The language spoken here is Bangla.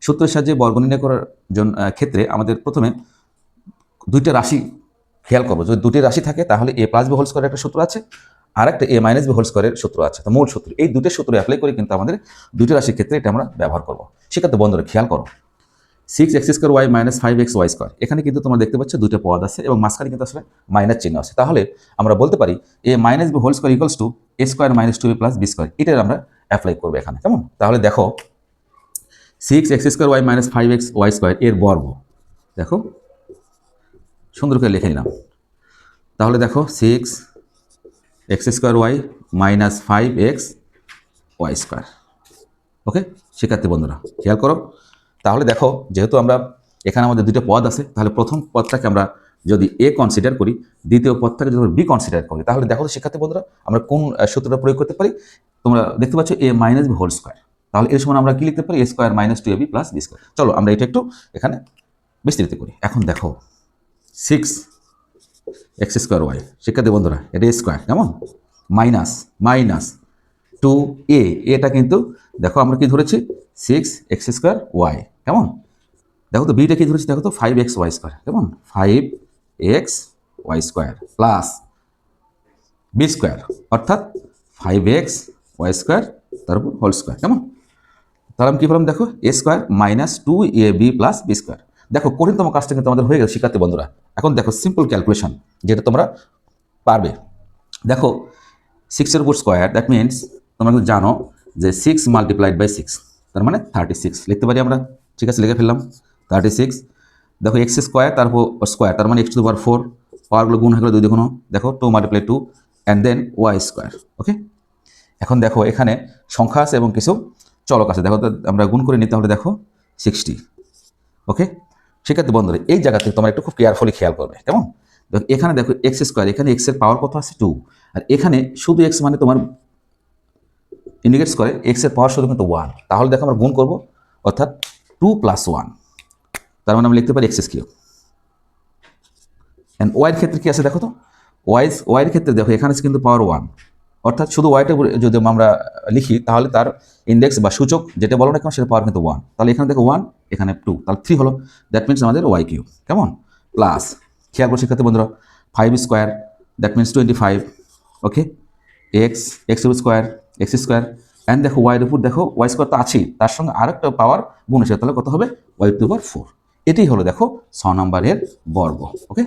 সূত্রের সাহায্যে বর্গ নির্ণয় করার জন্য ক্ষেত্রে আমাদের প্রথমে দুইটা রাশি খেয়াল করবো। যদি দুটি রাশি থাকে তাহলে a প্লাস b হোল স্কোয়ারের একটা সূত্র আছে, আর একটা a মাইনাস b হোল স্কোয়ারের সূত্র আছে। তো মূল সূত্র, এই দুটো সূত্র অ্যাপ্লাই করে কিন্তু আমাদের দুটি রাশির ক্ষেত্রে এটা আমরা ব্যবহার করবো। সেক্ষেত্রে বন্ধুরা খেয়াল করো, 6x² মাইনাস 5xy স্কোয়ার, এখানে কিন্তু তোমরা দেখতে পাচ্ছ দুটো পদ আছে এবং মাঝখানে কিন্তু আসলে মাইনাস চিহ্ন আছে। তাহলে আমরা বলতে পারি a minus b whole square equals to a square minus 2b plus b square, এটার আমরা অ্যাপ্লাই করবো এখানে। কেমন? তাহলে দেখো 6x² মাইনাস 5xy স্কোয়ার এর বর্গ, দেখো সুন্দর করে লিখে নিলাম। তাহলে দেখো 6x² মাইনাস 5xy স্কোয়ার। ওকে, শিক্ষার্থী বন্ধুরা খেয়াল করো। তাহলে দেখো যেহেতু আমরা এখানে আমাদের দুটো পদ আছে, তাহলে প্রথম পদটাকে আমরা যদি a কনসিডার করি, দ্বিতীয় পদটাকে যদি b কনসিডার করি, তাহলে দেখো শিক্ষার্থী বন্ধুরা আমরা কোন সূত্রটা প্রয়োগ করতে পারি। তোমরা দেখতে পাচ্ছ a minus b whole square, তাহলে এর সময় আমরা কি লিখতে পারি? a square minus 2ab plus b square. চলো আমরা এটা একটু এখানে বিস্তৃত করি। এখন দেখো 6x²y, শিক্ষার্থী বন্ধুরা এটা a স্কোয়ার, কেমন? মাইনাস মাইনাস 2a, এটা কিন্তু দেখো আমরা কি ধরেছি 6x²y, কেমন? দেখো তো বিটা কি ধরেছি, দেখো তো 5xy স্কোয়ার, কেমন? 5xy square plus b square, অর্থাৎ 5xy স্কোয়ার তারপর হোল স্কোয়ার, কেমন? তাহলে আমি কি বললাম, দেখো a square minus 2ab plus b square. দেখো কঠিনতম কাজটা কিন্তু আমাদের হয়ে গেল শিক্ষার্থী বন্ধুরা। এখন দেখো সিম্পল ক্যালকুলেশন যেটা তোমরা পারবে। দেখো 6-এর উপর স্কোয়ার, দ্যাট মিনস তোমরা কিন্তু জানো যে 6 মাল্টিপ্লাইড বাই 6 তার মানে 36 লিখতে পারি আমরা। ঠিক আছে, লিখে ফেললাম 36। দেখো এক্স স্কোয়ার তারপর স্কোয়ার, তার মানে x⁴, পাওয়ারগুলো গুণ হয়ে গেলো 2 দ্বিগুণ, দেখো 2 multiply 2 and then Y square. Okay, এখন দেখো এখানে সংখ্যা আছে এবং কিছু চলক আছে, দেখো তো আমরা গুণ করে নিতে হলে দেখো 60। ওকে, সেক্ষেত্রে বন্ধুরা এই জায়গা থেকে তোমরা একটু খুব কেয়ারফুলি খেয়াল করবে, কেমন? দেখো এখানে দেখো এক্স স্কোয়ার, এখানে এক্সের পাওয়ার কত আছে 2, আর এখানে শুধু এক্স মানে তোমার ইন্ডিকেটস করে এক্সের পাওয়ার শুধু কিন্তু 1। তাহলে দেখো আমরা গুণ করবো, অর্থাৎ 2 + 1, তার মানে আমরা লিখতে পারি x³ অ্যান্ড ওয়াইয়ের ক্ষেত্রে কি আছে দেখো তো, ওয়াইয়ের ক্ষেত্রে দেখো এখানে আছে কিন্তু পাওয়ার 1, অর্থাৎ শুধু ওয়াইটা যদি আমরা লিখি তাহলে তার ইন্ডেক্স বা সূচক যেটা বলো না কেন সেটা পাওয়ার কিন্তু 1। তাহলে এখানে দেখো 1, এখানে 2, তাহলে 3 হলো। দ্যাট মিনস আমাদের y³, কেমন? প্লাস খেয়াল করো শিক্ষার্থী বন্ধুরা 5² that means 25। Okay, x² and দেখো ওয়াইয়ের উপর দেখো ওয়াই স্কোয়ার তো আছেই, তার সঙ্গে আরেকটা পাওয়ার গুণ এসে, তাহলে কত হবে y⁴। এটাই হলো দেখো 6 নম্বরের বর্গ। ওকে।